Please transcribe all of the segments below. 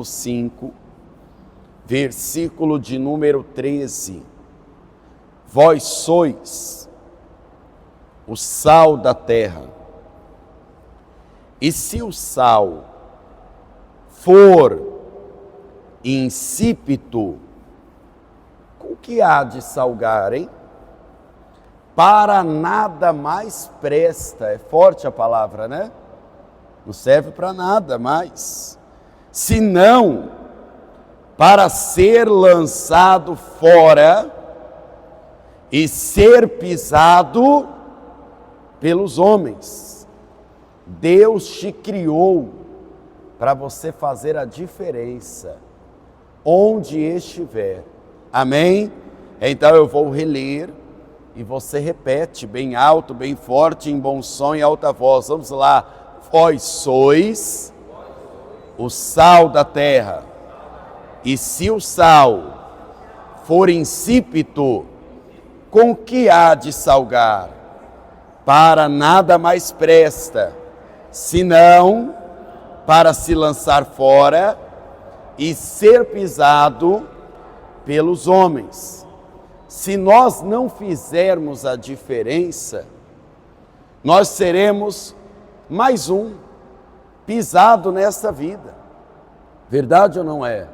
5, versículo de número 13. Vós sois o sal da terra. E se o sal for insípido, com que há de salgar, hein? Para nada mais presta. É forte a palavra, né? Não serve para nada mais, senão para ser lançado fora e ser pisado pelos homens. Deus te criou para você fazer a diferença onde estiver. Amém? Então eu vou reler e você repete bem alto, bem forte, em bom som e alta voz. Vamos lá. Vós sois o sal da terra. E se o sal for insípido, com que há de salgar? Para nada mais presta, senão para se lançar fora e ser pisado pelos homens. Se nós não fizermos a diferença, nós seremos mais um pisado nesta vida. Verdade ou não é?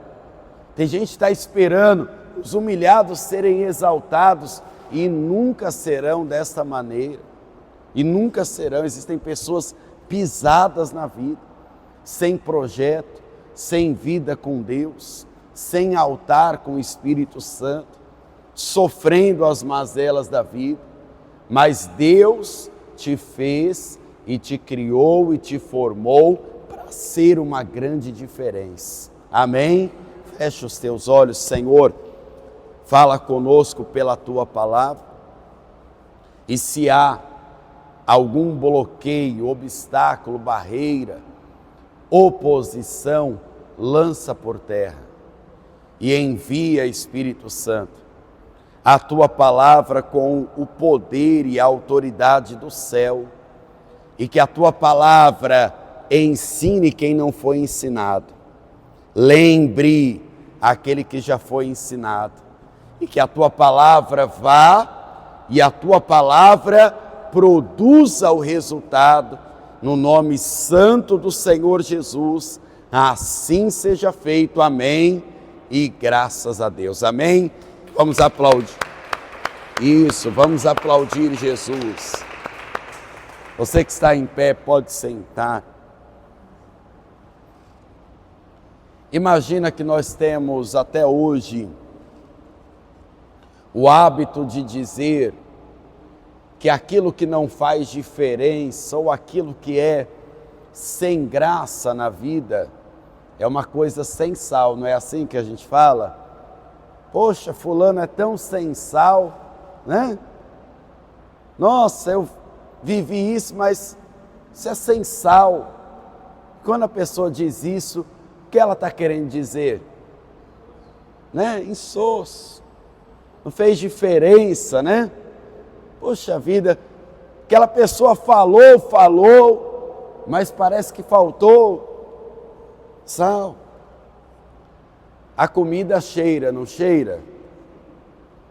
Tem gente que está esperando os humilhados serem exaltados e nunca serão desta maneira. E nunca serão. Existem pessoas pisadas na vida, sem projeto, sem vida com Deus, sem altar com o Espírito Santo, sofrendo as mazelas da vida. Mas Deus te fez e te criou e te formou para ser uma grande diferença. Amém? Fecha os teus olhos, Senhor. Fala conosco pela tua palavra. E se há algum bloqueio, obstáculo, barreira, oposição, lança por terra. E envia, Espírito Santo, a tua palavra com o poder e a autoridade do céu. E que a tua palavra ensine quem não foi ensinado. Lembre aquele que já foi ensinado. E que a tua palavra vá e a tua palavra produza o resultado. No nome santo do Senhor Jesus, assim seja feito. Amém. E graças a Deus. Amém. Vamos aplaudir. Isso, vamos aplaudir Jesus. Você que está em pé, pode sentar. Imagina que nós temos até hoje o hábito de dizer que aquilo que não faz diferença ou aquilo que é sem graça na vida é uma coisa sem sal, não é assim que a gente fala? Poxa, fulano é tão sem sal, né? Nossa, eu vivi isso, mas isso é sem sal. Quando a pessoa diz isso, o que ela está querendo dizer? Né? Insosso. Não fez diferença, né? Poxa vida, aquela pessoa falou, mas parece que faltou sal. A comida cheira, não cheira?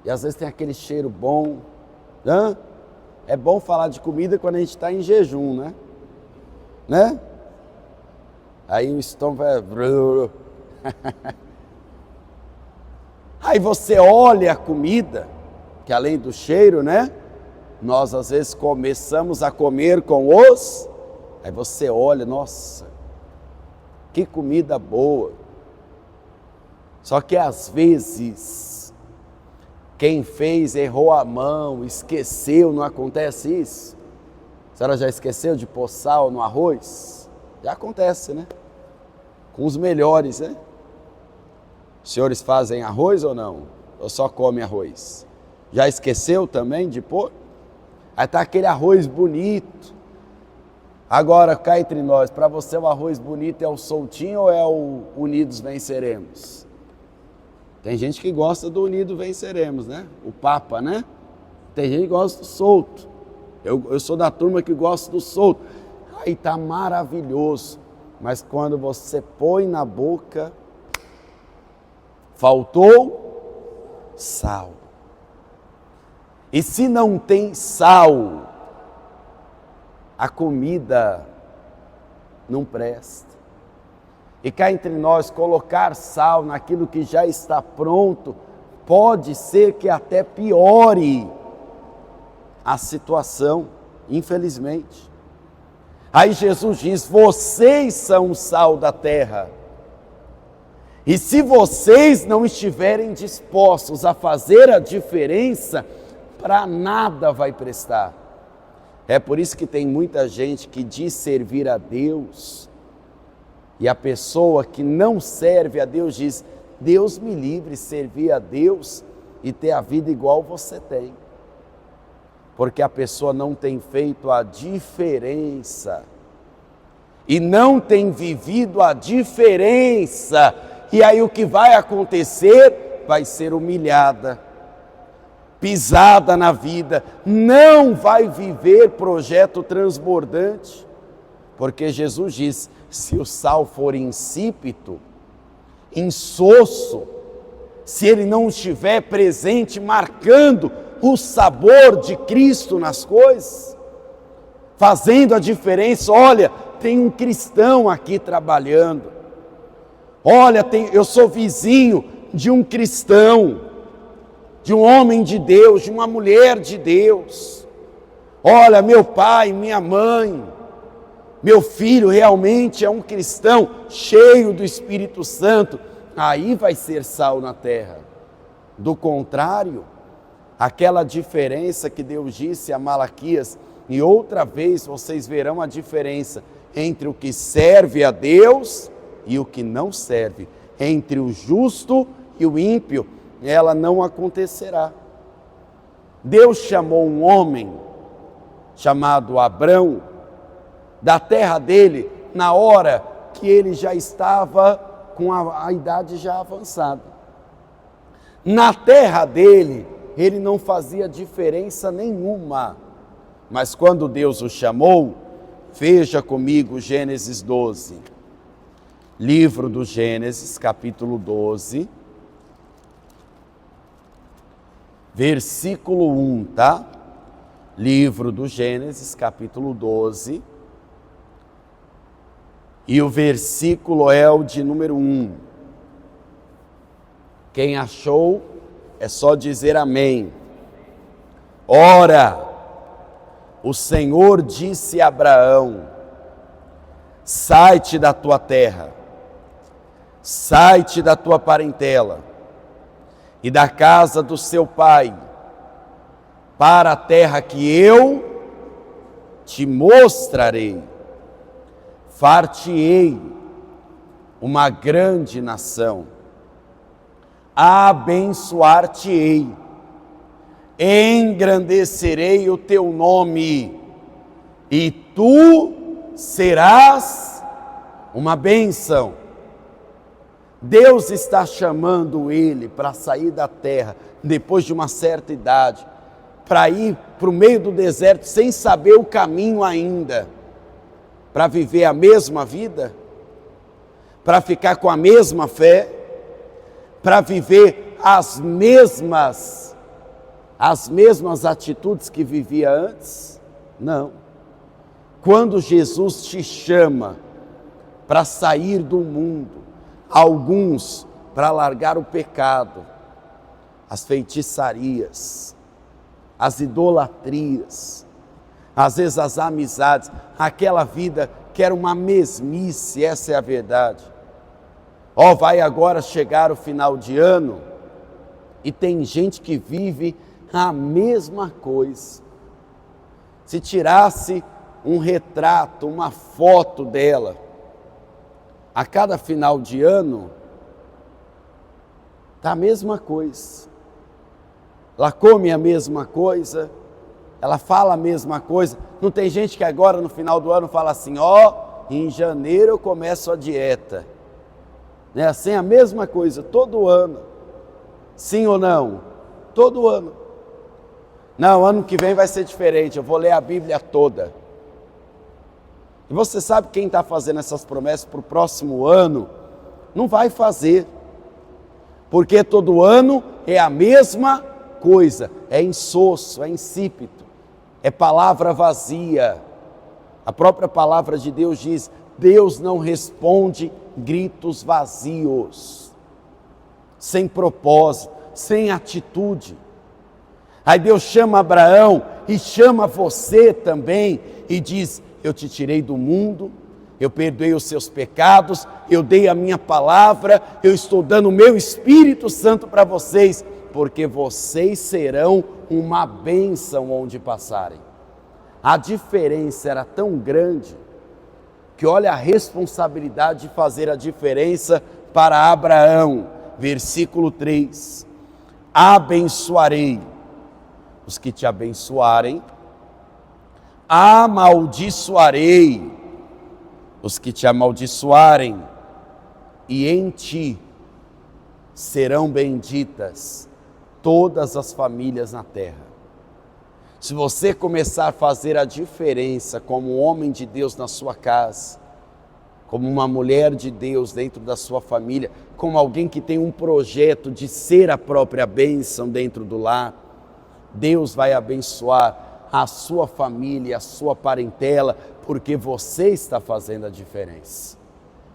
E às vezes tem aquele cheiro bom, né? É bom falar de comida quando a gente está em jejum, né? Aí o estômago vai... Aí você olha a comida, que além do cheiro, né? Nós às vezes começamos a comer com os... Aí você olha, nossa, que comida boa. Só que às vezes, quem fez errou a mão, esqueceu, não acontece isso? A senhora já esqueceu de pôr sal no arroz? Já acontece, né? Com os melhores, né? Os senhores fazem arroz ou não? Ou só comem arroz? Já esqueceu também de pôr? Aí está aquele arroz bonito. Agora, cá entre nós, para você o arroz bonito é o soltinho ou é o Unidos Venceremos? Tem gente que gosta do Unidos Venceremos, né? O Papa, né? Tem gente que gosta do solto. Eu sou da turma que gosta do solto. Aí tá maravilhoso. mas quando você põe na boca, faltou sal. E se não tem sal, a comida não presta. E cá entre nós, colocar sal naquilo que já está pronto, pode ser que até piore a situação, infelizmente. Aí Jesus diz: vocês são o sal da terra. E se vocês não estiverem dispostos a fazer a diferença, para nada vai prestar. É por isso que tem muita gente que diz servir a Deus, e a pessoa que não serve a Deus diz: Deus me livre de servir a Deus e ter a vida igual você tem. Porque a pessoa não tem feito a diferença, e não tem vivido a diferença, e aí o que vai acontecer? Vai ser humilhada, pisada na vida, não vai viver projeto transbordante, porque Jesus diz: se o sal for insípido, insosso, se ele não estiver presente, marcando o sabor de Cristo nas coisas, fazendo a diferença. Olha, tem um cristão aqui trabalhando, olha, eu sou vizinho de um cristão, de um homem de Deus, de uma mulher de Deus. Olha, meu pai, minha mãe, meu filho realmente é um cristão cheio do Espírito Santo. Aí vai ser sal na terra. Do contrário, aquela diferença que Deus disse a Malaquias, e outra vez vocês verão a diferença entre o que serve a Deus e o que não serve, entre o justo e o ímpio, ela não acontecerá. Deus chamou um homem chamado Abrão da terra dele, na hora que ele já estava com a idade já avançada. Na terra dele, ele não fazia diferença nenhuma, mas quando Deus o chamou, veja comigo Gênesis 12, livro do Gênesis, capítulo 12, versículo 1, tá? Livro do Gênesis, capítulo 12, e o versículo é o de número 1. Quem achou, é só dizer amém. Ora, o Senhor disse a Abraão: sai-te da tua terra, sai-te da tua parentela e da casa do seu pai, para a terra que eu te mostrarei. Far-te-ei uma grande nação, abençoar-te-ei, engrandecerei o teu nome, e tu serás uma bênção. Deus está chamando ele para sair da terra, depois de uma certa idade, para ir para o meio do deserto, sem saber o caminho ainda, para viver a mesma vida, para ficar com a mesma fé, para viver as mesmas atitudes que vivia antes? Não. Quando Jesus te chama para sair do mundo, alguns para largar o pecado, as feitiçarias, as idolatrias, às vezes as amizades, aquela vida que era uma mesmice, essa é a verdade. Vai agora chegar o final de ano e tem gente que vive a mesma coisa. Se tirasse um retrato, uma foto dela, a cada final de ano, está a mesma coisa. Ela come a mesma coisa, ela fala a mesma coisa. Não tem gente que agora no final do ano fala assim: em janeiro eu começo a dieta. Não é assim? A mesma coisa, todo ano. Sim ou não? Todo ano. Não, ano que vem vai ser diferente, eu vou ler a Bíblia toda. E você sabe quem está fazendo essas promessas para o próximo ano? Não vai fazer. Porque todo ano é a mesma coisa. É insosso, é insípido, é palavra vazia. A própria palavra de Deus diz: Deus não responde gritos vazios, sem propósito, sem atitude. Aí Deus chama Abraão e chama você também e diz: eu te tirei do mundo, eu perdoei os seus pecados, eu dei a minha palavra, eu estou dando o meu Espírito Santo para vocês, porque vocês serão uma bênção onde passarem. A diferença era tão grande que olha a responsabilidade de fazer a diferença para Abraão. Versículo 3: abençoarei os que te abençoarem, amaldiçoarei os que te amaldiçoarem, e em ti serão benditas todas as famílias na terra. Se você começar a fazer a diferença como um homem de Deus na sua casa, como uma mulher de Deus dentro da sua família, como alguém que tem um projeto de ser a própria bênção dentro do lar, Deus vai abençoar a sua família, a sua parentela, porque você está fazendo a diferença.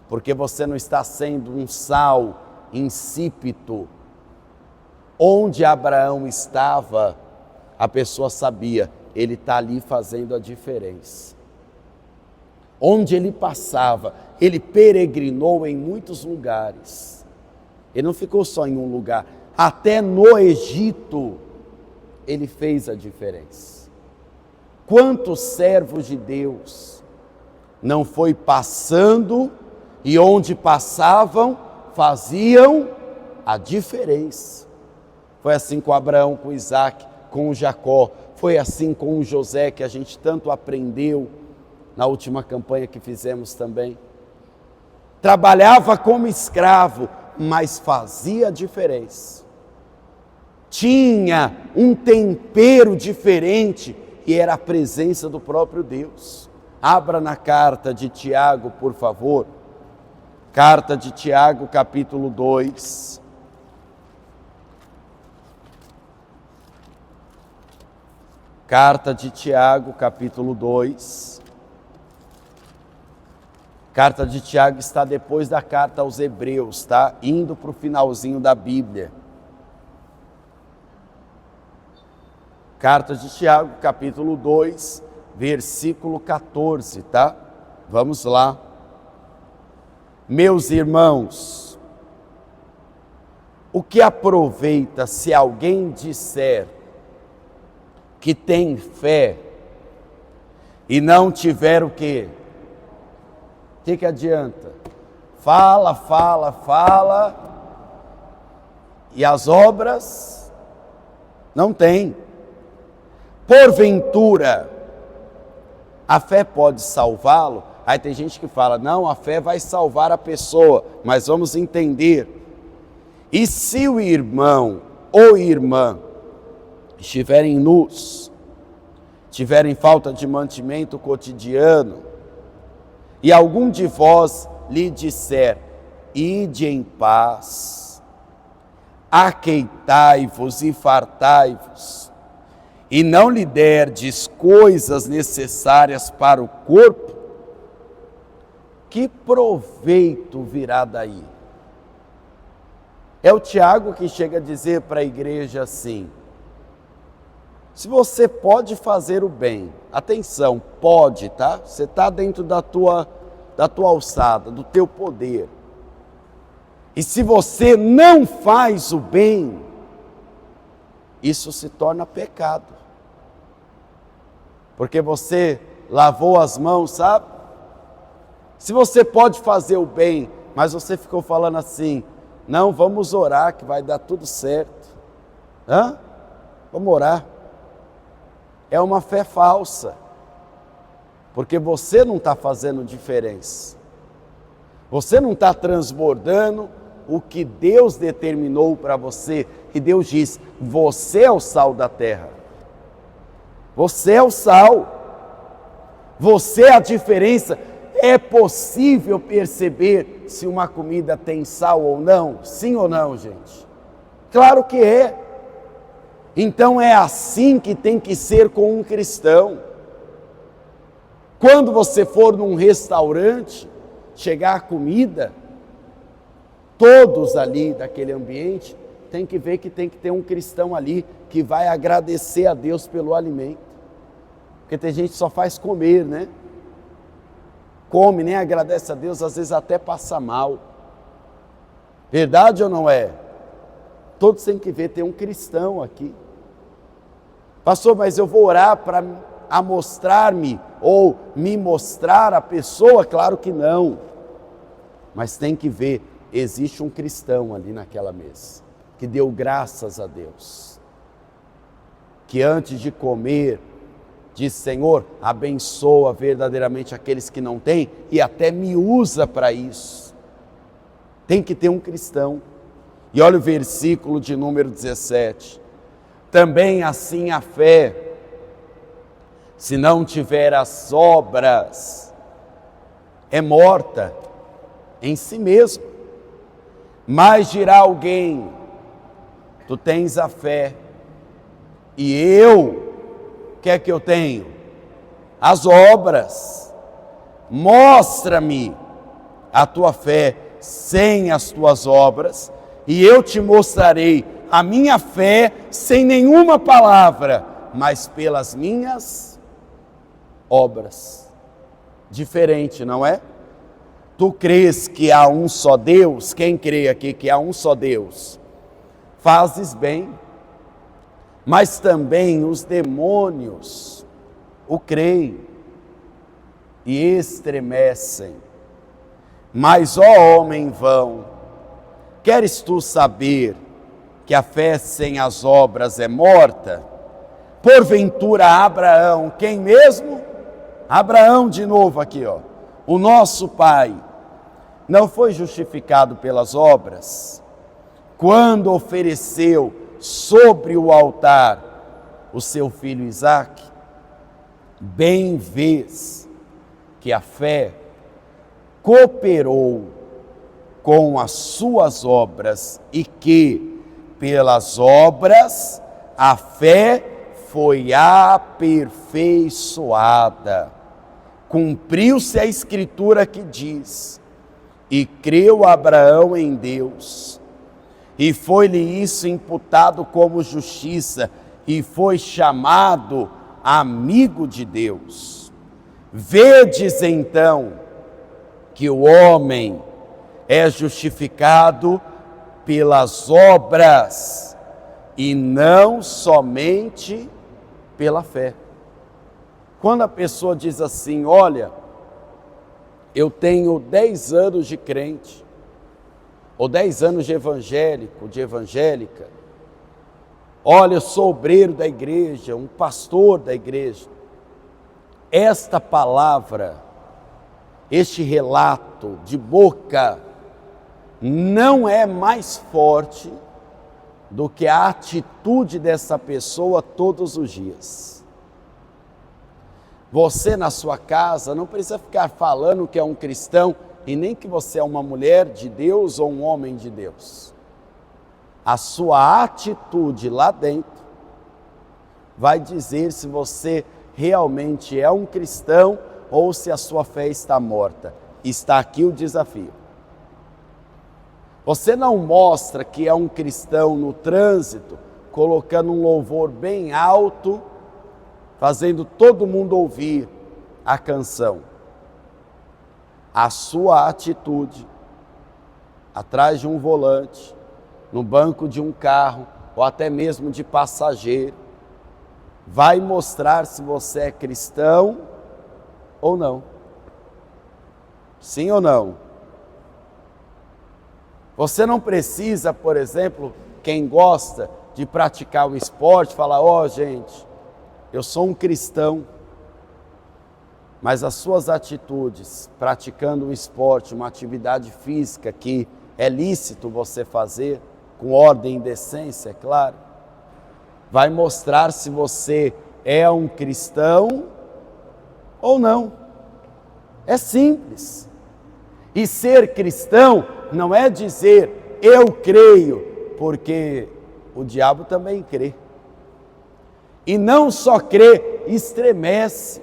Porque você não está sendo um sal insípido. Onde Abraão estava, a pessoa sabia, ele está ali fazendo a diferença. Onde ele passava, ele peregrinou em muitos lugares. Ele não ficou só em um lugar, até no Egito ele fez a diferença. Quantos servos de Deus não foi passando e onde passavam faziam a diferença. Foi assim com Abraão, com Isaac, com Jacó, foi assim com José, que a gente tanto aprendeu na última campanha que fizemos também. Trabalhava como escravo, mas fazia a diferença. Tinha um tempero diferente e era a presença do próprio Deus. Abra na carta de Tiago, por favor. Carta de Tiago, capítulo 2. Carta de Tiago, capítulo 2. Carta de Tiago está depois da carta aos Hebreus, tá? Indo para o finalzinho da Bíblia. Carta de Tiago, capítulo 2, versículo 14, tá? Vamos lá. Meus irmãos, o que aproveita se alguém disser que tem fé e não tiver o quê? O que adianta? Fala, e as obras não tem. Porventura, a fé pode salvá-lo? Aí tem gente que fala, não, a fé vai salvar a pessoa, mas vamos entender. E se o irmão ou irmã estiverem nus, tiverem falta de mantimento cotidiano, e algum de vós lhe disser, ide em paz, aqueitai-vos e fartai-vos, e não lhe derdes coisas necessárias para o corpo, que proveito virá daí? É o Tiago que chega a dizer para a igreja assim: se você pode fazer o bem, atenção, pode, tá? Você está dentro da tua alçada, do teu poder. E se você não faz o bem, isso se torna pecado. Porque você lavou as mãos, sabe? Se você pode fazer o bem, mas você ficou falando assim, não, vamos orar que vai dar tudo certo. Vamos orar. É uma fé falsa, porque você não está fazendo diferença. Você não está transbordando o que Deus determinou para você. E Deus diz, você é o sal da terra. Você é o sal. Você é a diferença. É possível perceber se uma comida tem sal ou não? Sim ou não, gente? Claro que é. Então é assim que tem que ser com um cristão. Quando você for num restaurante, chegar a comida, todos ali daquele ambiente, tem que ver que tem que ter um cristão ali que vai agradecer a Deus pelo alimento. Porque tem gente que só faz comer, né? Come, nem agradece a Deus, às vezes até passa mal. Verdade ou não é? Todos têm que ver, tem um cristão aqui. Pastor, mas eu vou orar para mostrar-me ou me mostrar a pessoa? Claro que não. Mas tem que ver, existe um cristão ali naquela mesa, que deu graças a Deus. Que antes de comer, diz: Senhor, abençoa verdadeiramente aqueles que não têm e até me usa para isso. Tem que ter um cristão. E olha o versículo de número 17. Também assim a fé, se não tiver as obras, é morta em si mesmo. Mas dirá alguém: tu tens a fé, e eu, o que é que eu tenho? As obras. Mostra-me a tua fé sem as tuas obras, e eu te mostrarei a minha fé sem nenhuma palavra, mas pelas minhas obras. Diferente, não é? Tu crês que há um só Deus? Quem crê aqui que há um só Deus? Fazes bem, mas também os demônios o creem e estremecem. Mas, ó homem vão, queres tu saber que a fé sem as obras é morta? Porventura Abraão, quem mesmo? Abraão de novo aqui, ó. O nosso pai não foi justificado pelas obras, quando ofereceu sobre o altar o seu filho Isaque? Bem vês que a fé cooperou com as suas obras e que, pelas obras, a fé foi aperfeiçoada. Cumpriu-se a escritura que diz: e creu Abraão em Deus, e foi-lhe isso imputado como justiça, e foi chamado amigo de Deus. Vedes então que o homem é justificado pelas obras e não somente pela fé. Quando a pessoa diz assim: olha, eu tenho 10 anos de crente, ou 10 anos de evangélico, de evangélica, olha, eu sou obreiro da igreja, um pastor da igreja. Esta palavra, este relato de boca, não é mais forte do que a atitude dessa pessoa todos os dias. Você na sua casa não precisa ficar falando que é um cristão e nem que você é uma mulher de Deus ou um homem de Deus. A sua atitude lá dentro vai dizer se você realmente é um cristão ou se a sua fé está morta. Está aqui o desafio. Você não mostra que é um cristão no trânsito, colocando um louvor bem alto, fazendo todo mundo ouvir a canção. A sua atitude, atrás de um volante, no banco de um carro, ou até mesmo de passageiro, vai mostrar se você é cristão ou não. Sim ou não? Você não precisa, por exemplo, quem gosta de praticar o esporte, falar: ó, gente, eu sou um cristão, mas as suas atitudes, praticando um esporte, uma atividade física que é lícito você fazer, com ordem e decência, é claro, vai mostrar se você é um cristão ou não. É simples. E ser cristão não é dizer eu creio, porque o diabo também crê. E não só crê, estremece.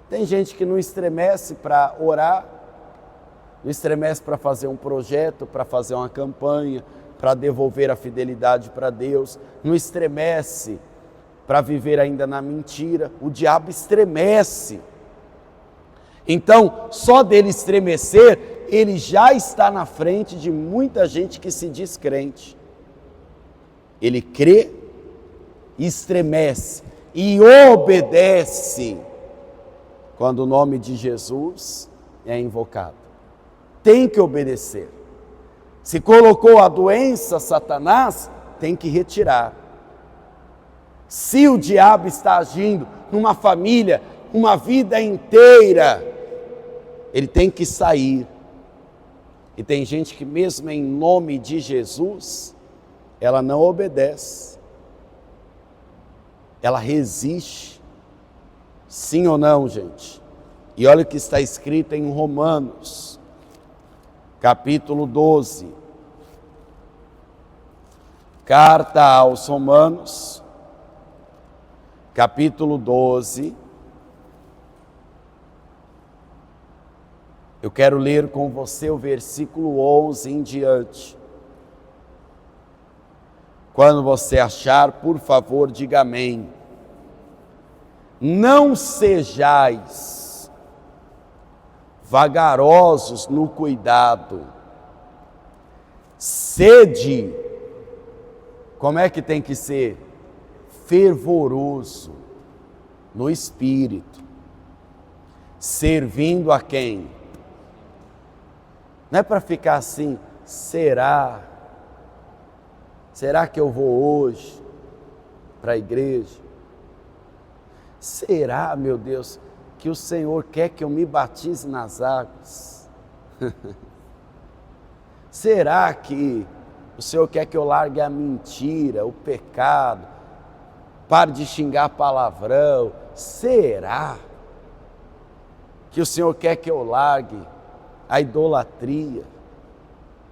Tem gente que não estremece para orar, não estremece para fazer um projeto, para fazer uma campanha, para devolver a fidelidade para Deus, não estremece para viver ainda na mentira. O diabo estremece. Então, só dele estremecer, ele já está na frente de muita gente que se diz crente. Ele crê, estremece e obedece quando o nome de Jesus é invocado. Tem que obedecer. Se colocou a doença, Satanás, tem que retirar. Se o diabo está agindo numa família, uma vida inteira, ele tem que sair. E tem gente que mesmo em nome de Jesus, ela não obedece. Ela resiste. Sim ou não, gente? E olha o que está escrito em Romanos, capítulo 12. Carta aos Romanos, capítulo 12. Eu quero ler com você o versículo 11 em diante. Quando você achar, por favor, diga amém. Não sejais vagarosos no cuidado. Sede, como é que tem que ser? Fervoroso no espírito. Servindo a quem? Não é para ficar assim, será que eu vou hoje para a igreja? Será, meu Deus, que o Senhor quer que eu me batize nas águas? Será que o Senhor quer que eu largue a mentira, o pecado, pare de xingar palavrão? Será que o Senhor quer que eu largue a idolatria?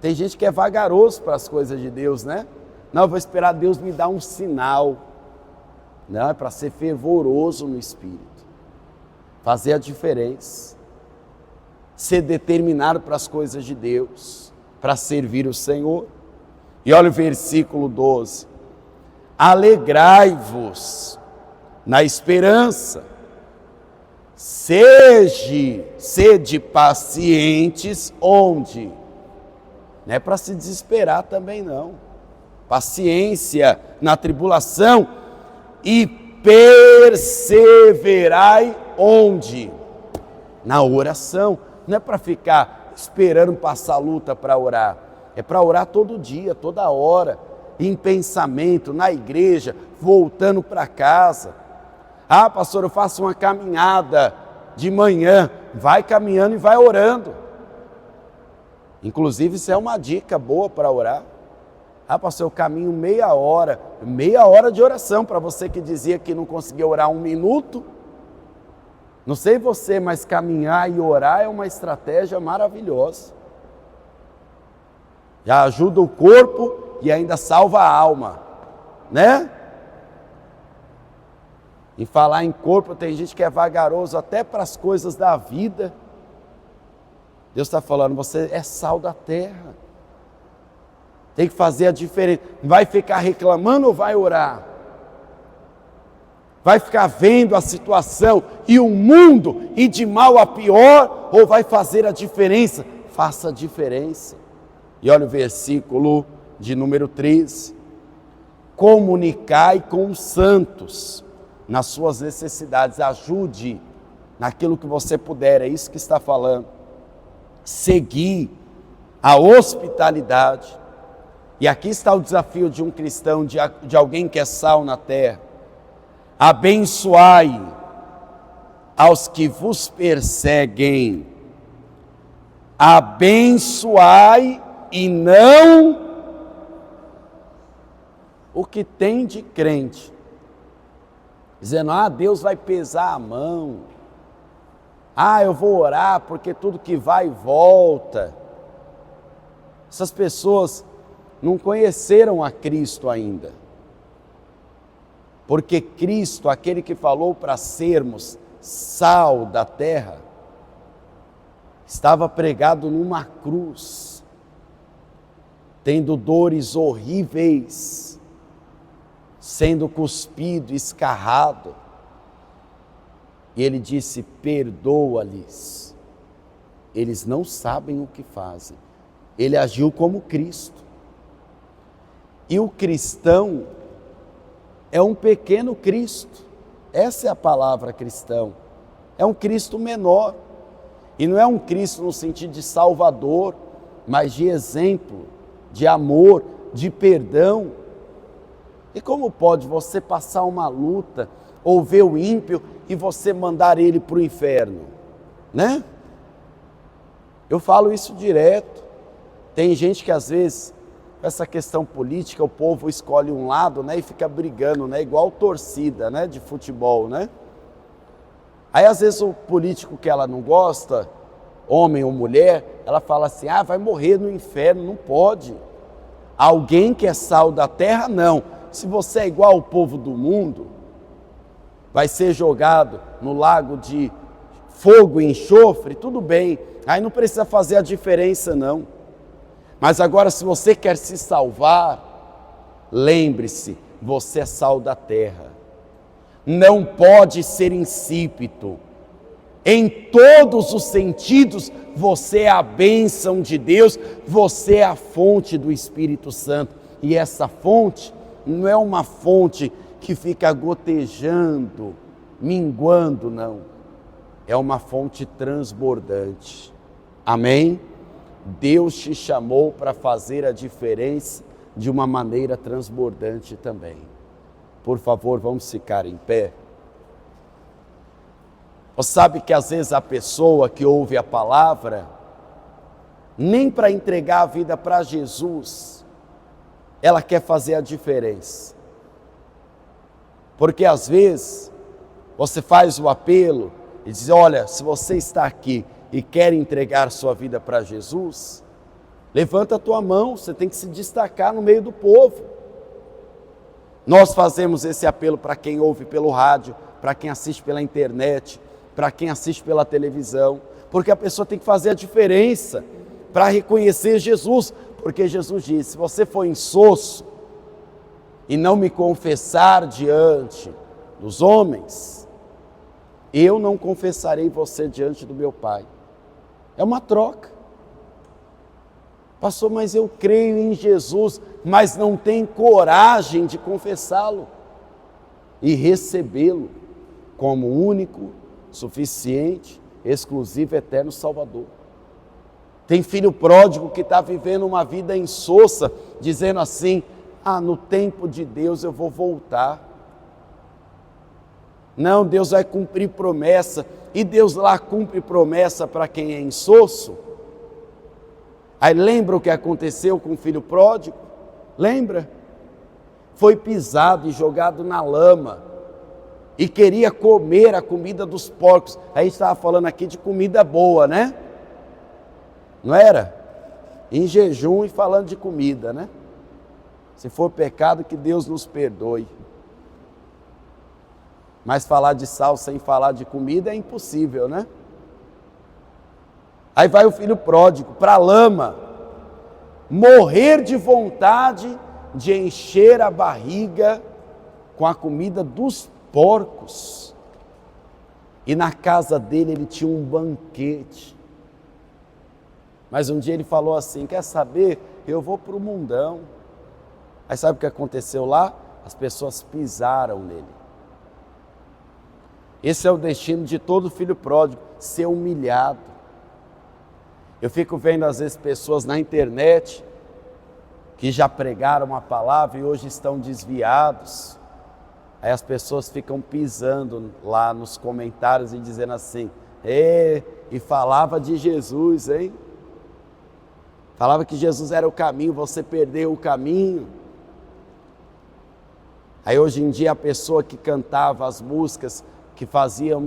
Tem gente que é vagaroso para as coisas de Deus, né? Não, eu vou esperar Deus me dar um sinal. Não, é para ser fervoroso no espírito, fazer a diferença, ser determinado para as coisas de Deus, para servir o Senhor. E olha o versículo 12: alegrai-vos na esperança, sede pacientes, onde? Não é para se desesperar também não, paciência na tribulação, e perseverai onde? Na oração. Não é para ficar esperando passar luta para orar, é para orar todo dia, toda hora, em pensamento, na igreja, voltando para casa. Ah, pastor, eu faço uma caminhada de manhã. Vai caminhando e vai orando. Inclusive, isso é uma dica boa para orar. Ah, pastor, eu caminho meia hora de oração, para você que dizia que não conseguia orar um minuto. Não sei você, mas caminhar e orar é uma estratégia maravilhosa. Já ajuda o corpo e ainda salva a alma, né? Em falar em corpo, tem gente que é vagaroso até para as coisas da vida. Deus está falando, você é sal da terra. Tem que fazer a diferença. Vai ficar reclamando ou vai orar? Vai ficar vendo a situação e o mundo ir de mal a pior, ou vai fazer a diferença? Faça a diferença. E olha o versículo de número 13. Comunicai com os santos nas suas necessidades, ajude naquilo que você puder, é isso que está falando. Seguir a hospitalidade. E aqui está o desafio de um cristão, de alguém que é sal na terra. Abençoai aos que vos perseguem. Abençoai e não o que tem de crente. dizendo, Deus vai pesar a mão, eu vou orar porque tudo que vai volta. Essas pessoas não conheceram a Cristo ainda. Porque Cristo, aquele que falou para sermos sal da terra, estava pregado numa cruz, tendo dores horríveis, sendo cuspido, escarrado. E ele disse, perdoa-lhes, eles não sabem o que fazem. Ele agiu como Cristo. E o cristão é um pequeno Cristo. Essa é a palavra cristão. É um Cristo menor. E não é um Cristo no sentido de salvador, mas de exemplo, de amor, de perdão. E como pode você passar uma luta, ou ver o ímpio e você mandar ele para o inferno? Né? Eu falo isso direto. Tem gente que às vezes, essa questão política, o povo escolhe um lado, né, e fica brigando, né, igual torcida, né, de futebol, né? Aí às vezes o político que ela não gosta, homem ou mulher, ela fala assim, vai morrer no inferno, não pode. Alguém que é sal da terra, não. Se você é igual ao povo do mundo, vai ser jogado no lago de fogo e enxofre, tudo bem, aí não precisa fazer a diferença não. Mas agora, se você quer se salvar, lembre-se, você é sal da terra. Não pode ser insípido. Em todos os sentidos, você é a bênção de Deus, você é a fonte do Espírito Santo. E essa fonte não é uma fonte que fica gotejando, minguando, não. É uma fonte transbordante. Amém? Deus te chamou para fazer a diferença de uma maneira transbordante também. Por favor, vamos ficar em pé. Você sabe que às vezes a pessoa que ouve a palavra, nem para entregar a vida para Jesus, ela quer fazer a diferença. Porque às vezes você faz o apelo e diz, olha, se você está aqui e quer entregar sua vida para Jesus, levanta a tua mão, você tem que se destacar no meio do povo. Nós fazemos esse apelo para quem ouve pelo rádio, para quem assiste pela internet, para quem assiste pela televisão, porque a pessoa tem que fazer a diferença para reconhecer Jesus, porque Jesus disse, se você for insosso e não me confessar diante dos homens, eu não confessarei você diante do meu Pai. É uma troca. Pastor, mas eu creio em Jesus, mas não tenho coragem de confessá-lo e recebê-lo como único, suficiente, exclusivo, eterno Salvador. Tem filho pródigo que está vivendo uma vida insossa, dizendo assim, no tempo de Deus eu vou voltar. Não, Deus vai cumprir promessa, e Deus lá cumpre promessa para quem é insosso. Aí lembra o que aconteceu com o filho pródigo? Lembra? Foi pisado e jogado na lama, e queria comer a comida dos porcos. Aí a gente estava falando aqui de comida boa, né? Não era? Em jejum e falando de comida, né? Se for pecado, que Deus nos perdoe. Mas falar de sal sem falar de comida é impossível, né? Aí vai o filho pródigo para a lama, morrer de vontade de encher a barriga com a comida dos porcos. E na casa dele ele tinha um banquete. Mas um dia ele falou assim, quer saber? Eu vou para o mundão. Aí sabe o que aconteceu lá? As pessoas pisaram nele. Esse é o destino de todo filho pródigo, ser humilhado. Eu fico vendo às vezes pessoas na internet que já pregaram a palavra e hoje estão desviados. Aí as pessoas ficam pisando lá nos comentários e dizendo assim, e falava de Jesus, hein? Falava que Jesus era o caminho, você perdeu o caminho. Aí hoje em dia a pessoa que cantava as músicas que fazia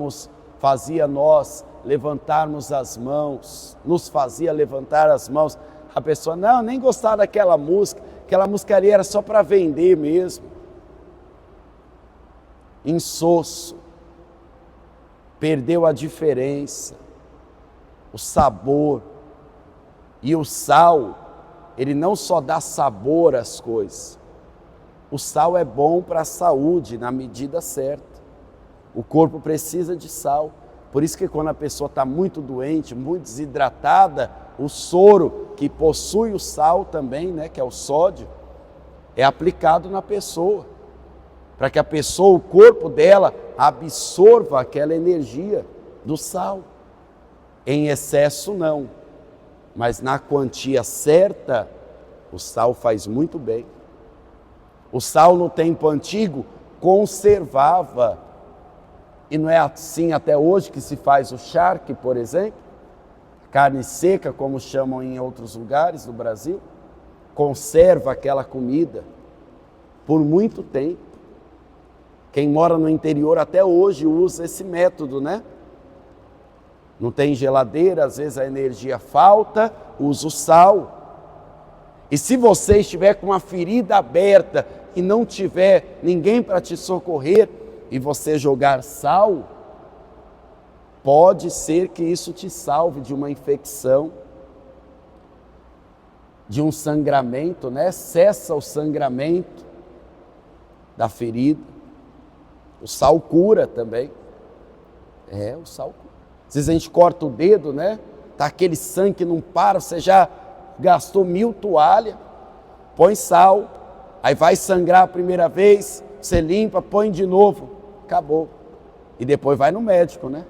nós levantarmos as mãos, nos fazia levantar as mãos, a pessoa, não, nem gostava daquela música, aquela música ali era só para vender mesmo. Insosso, perdeu a diferença, o sabor. E o sal, ele não só dá sabor às coisas, o sal é bom para a saúde na medida certa. O corpo precisa de sal. Por isso que quando a pessoa está muito doente, muito desidratada, o soro que possui o sal também, né, que é o sódio, é aplicado na pessoa, para que a pessoa, o corpo dela, absorva aquela energia do sal. Em excesso não, mas na quantia certa, o sal faz muito bem. O sal no tempo antigo conservava, e não é assim até hoje que se faz o charque, por exemplo, carne seca, como chamam em outros lugares do Brasil, conserva aquela comida por muito tempo. Quem mora no interior até hoje usa esse método, né? Não tem geladeira, às vezes a energia falta, usa o sal. E se você estiver com uma ferida aberta e não tiver ninguém para te socorrer, e você jogar sal, pode ser que isso te salve de uma infecção, de um sangramento, né? Cessa o sangramento da ferida. O sal cura também. O sal cura. Às vezes a gente corta o dedo, né? Tá aquele sangue que não para, você já gastou 1000 toalhas, põe sal, aí vai sangrar a primeira vez, você limpa, põe de novo, acabou. E depois vai no médico, né?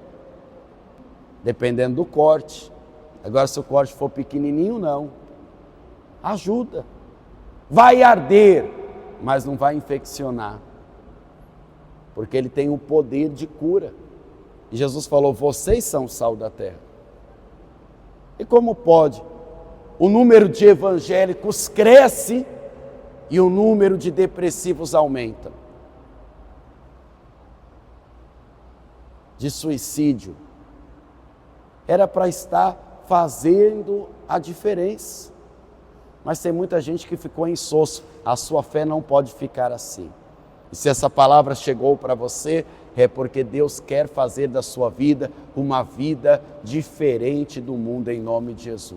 Dependendo do corte. Agora, se o corte for pequenininho, não. Ajuda. Vai arder, mas não vai infeccionar. Porque ele tem o poder de cura. E Jesus falou, vocês são o sal da terra. E como pode? O número de evangélicos cresce e o número de depressivos aumenta. De suicídio. Era para estar fazendo a diferença. Mas tem muita gente que ficou insosso. A sua fé não pode ficar assim. E se essa palavra chegou para você, é porque Deus quer fazer da sua vida uma vida diferente do mundo, em nome de Jesus.